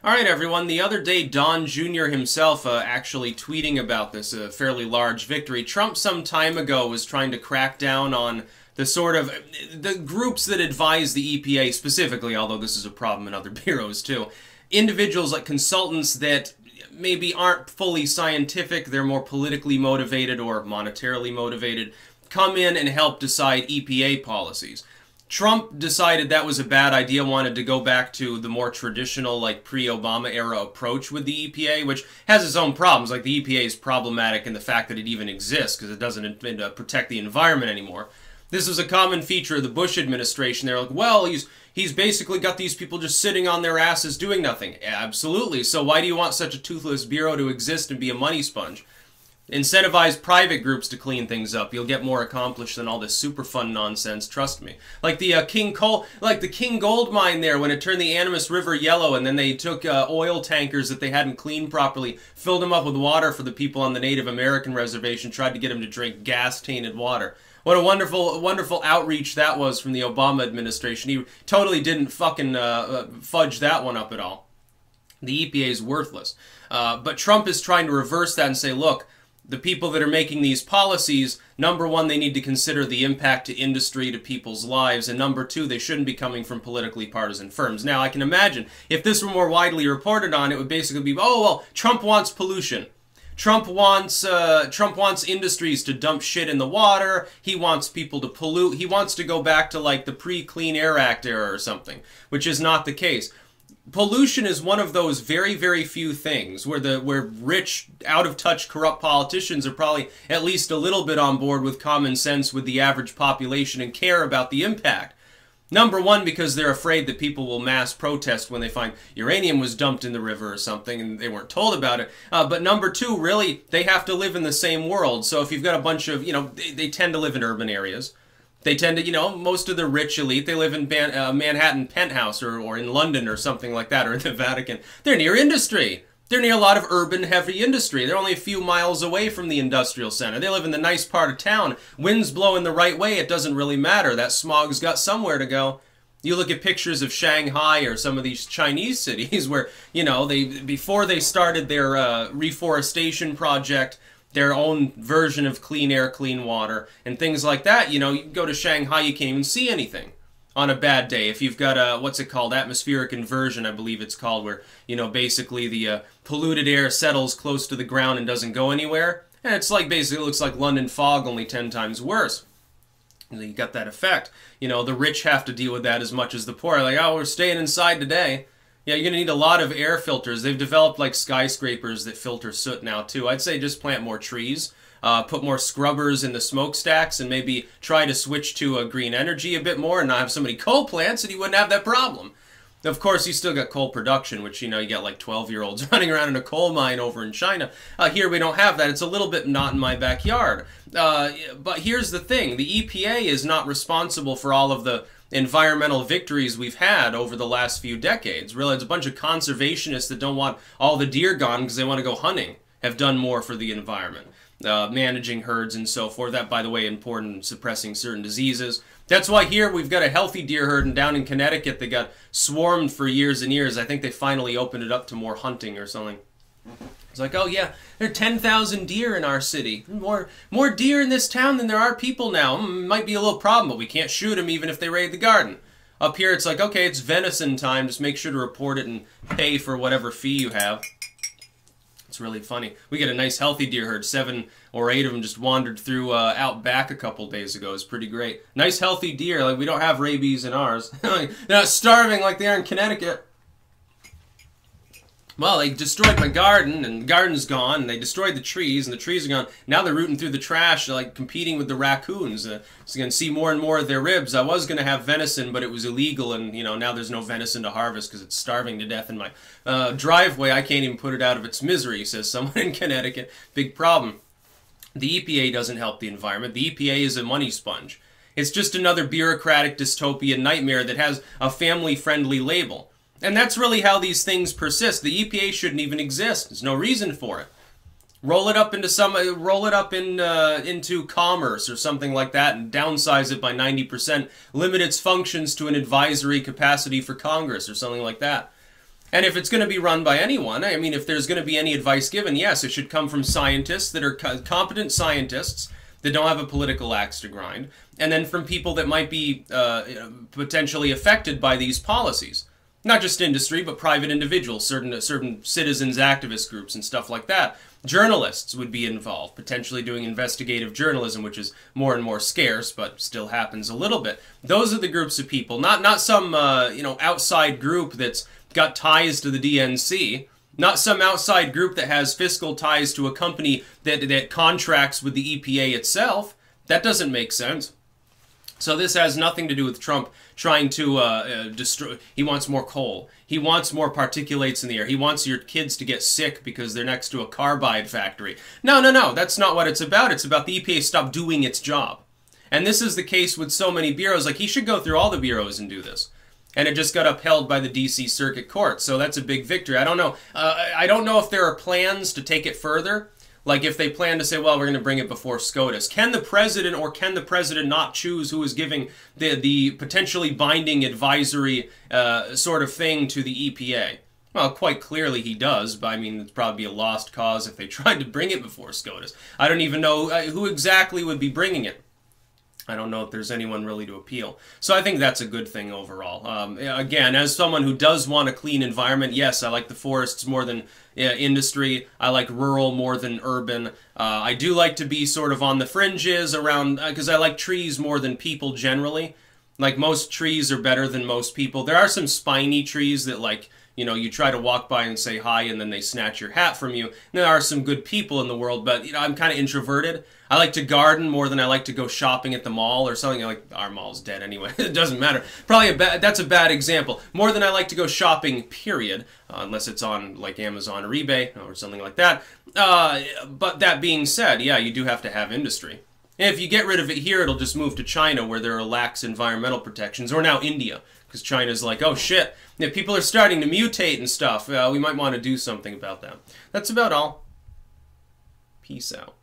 All right, everyone. The other day, Don Jr. himself actually tweeting about this, a fairly large victory. Trump some time ago was trying to crack down on the groups that advise the EPA specifically, although this is a problem in other bureaus too. Individuals like consultants that maybe aren't fully scientific, they're more politically motivated or monetarily motivated, come in and help decide EPA policies. Trump decided that was a bad idea, wanted to go back to the more traditional, like, pre-Obama era approach with the EPA, which has its own problems. Like, the EPA is problematic in the fact that it even exists, because it doesn't protect the environment anymore. This was a common feature of the Bush administration. They're like, well, he's basically got these people just sitting on their asses doing nothing. Absolutely. So why do you want such a toothless bureau to exist and be a money sponge? Incentivize private groups to clean things up. You'll get more accomplished than all this Superfund nonsense. Trust me. Like the King Gold mine there, when it turned the Animas River yellow, and then they took oil tankers that they hadn't cleaned properly, filled them up with water for the people on the Native American reservation, tried to get them to drink gas-tainted water. What a wonderful outreach that was from the Obama administration. He totally didn't fucking fudge that one up at all. The EPA is worthless. But Trump is trying to reverse that and say, look, the people that are making these policies, number one, they need to consider the impact to industry, to people's lives, and number two, they shouldn't be coming from politically partisan firms. Now, I can imagine, if this were more widely reported on, it would basically be, oh, well, Trump wants pollution. Trump wants industries to dump shit in the water. He wants people to pollute. He wants to go back to, like, the pre-Clean Air Act era or something, which is not the case. Pollution is one of those very, very few things where rich, out-of-touch, corrupt politicians are probably at least a little bit on board with common sense with the average population and care about the impact. Number one, because they're afraid that people will mass protest when they find uranium was dumped in the river or something and they weren't told about it. But number two, really, they have to live in the same world. So if you've got a bunch of, they tend to live in urban areas. They tend to, most of the rich elite, they live in Manhattan penthouse or in London or something like that, or in the Vatican. They're near industry. They're near a lot of urban heavy industry. They're only a few miles away from the industrial center. They live in the nice part of town. Wind's blowing the right way, it doesn't really matter. That smog's got somewhere to go. You look at pictures of Shanghai or some of these Chinese cities where, before they started their reforestation project, their own version of clean air, clean water, and things like that. You go to Shanghai, you can't even see anything on a bad day. If you've got a, what's it called, atmospheric inversion, I believe it's called, where, basically the polluted air settles close to the ground and doesn't go anywhere. And it's like, basically, it looks like London fog, only 10 times worse. And you got that effect. The rich have to deal with that as much as the poor. Like, oh, we're staying inside today. Yeah, you're going to need a lot of air filters. They've developed, like, skyscrapers that filter soot now, too. I'd say just plant more trees, put more scrubbers in the smokestacks, and maybe try to switch to green energy a bit more and not have so many coal plants, and you wouldn't have that problem. Of course, you still got coal production, which, you got, like, 12-year-olds running around in a coal mine over in China. Here, we don't have that. It's a little bit not in my backyard. But here's the thing. The EPA is not responsible for all of the environmental victories we've had over the last few decades. Really, it's a bunch of conservationists that don't want all the deer gone because they want to go hunting, have done more for the environment. Managing herds and so forth. That, by the way, important in suppressing certain diseases. That's why here we've got a healthy deer herd, and down in Connecticut they got swarmed for years and years. I think they finally opened it up to more hunting or something. It's like, oh yeah, there are 10,000 deer in our city. More deer in this town than there are people now. Might be a little problem, but we can't shoot them even if they raid the garden. Up here it's like, okay, it's venison time. Just make sure to report it and pay for whatever fee you have. It's really funny. We get a nice healthy deer herd. 7 or 8 of them just wandered through out back a couple days ago. It's pretty great. Nice healthy deer. Like, we don't have rabies in ours. They're not starving like they are in Connecticut. Well, they destroyed my garden, and the garden's gone, and they destroyed the trees, and the trees are gone. Now they're rooting through the trash, like competing with the raccoons. So you can see more and more of their ribs. I was going to have venison, but it was illegal, and now there's no venison to harvest because it's starving to death in my driveway. I can't even put it out of its misery, says someone in Connecticut. Big problem. The EPA doesn't help the environment. The EPA is a money sponge. It's just another bureaucratic dystopian nightmare that has a family-friendly label. And that's really how these things persist. The EPA shouldn't even exist. There's no reason for it. Roll it up into commerce or something like that, and downsize it by 90%. Limit its functions to an advisory capacity for Congress or something like that. And if it's going to be run by anyone, I mean, if there's going to be any advice given, yes, it should come from scientists that are competent scientists that don't have a political axe to grind, and then from people that might be potentially affected by these policies. Not just industry, but private individuals, certain citizens, activist groups, and stuff like that. Journalists would be involved, potentially doing investigative journalism, which is more and more scarce, but still happens a little bit. Those are the groups of people, not some outside group that's got ties to the DNC, not some outside group that has fiscal ties to a company that contracts with the EPA itself. That doesn't make sense. So this has nothing to do with Trump trying to destroy. He wants more coal. He wants more particulates in the air. He wants your kids to get sick because they're next to a carbide factory. No, no, no. That's not what it's about. It's about the EPA stop doing its job. And this is the case with so many bureaus. Like, he should go through all the bureaus and do this. And it just got upheld by the D.C. Circuit Court. So that's a big victory. I don't know. I don't know if there are plans to take it further. Like, if they plan to say, well, we're going to bring it before SCOTUS. Can the president or can the president not choose who is giving the potentially binding advisory sort of thing to the EPA? Well, quite clearly he does, but I mean, it'd probably be a lost cause if they tried to bring it before SCOTUS. I don't even know who exactly would be bringing it. I don't know if there's anyone really to appeal. So I think that's a good thing overall. Again, as someone who does want a clean environment, yes, I like the forests more than industry. I like rural more than urban. I do like to be sort of on the fringes around, because I like trees more than people generally. Like, most trees are better than most people. There are some spiny trees that, like, you know, you try to walk by and say hi and then they snatch your hat from you. And there are some good people in the world, but, you know, I'm kind of introverted. I like to garden more than I like to go shopping at the mall or something. Like, our mall's dead anyway. It doesn't matter. Probably that's a bad example. More than I like to go shopping, period. Unless it's on, like, Amazon or eBay or something like that. But that being said, yeah, you do have to have industry. And if you get rid of it here, it'll just move to China, where there are lax environmental protections, or now India, because China's like, oh shit, yeah, people are starting to mutate and stuff. We might want to do something about that. That's about all. Peace out.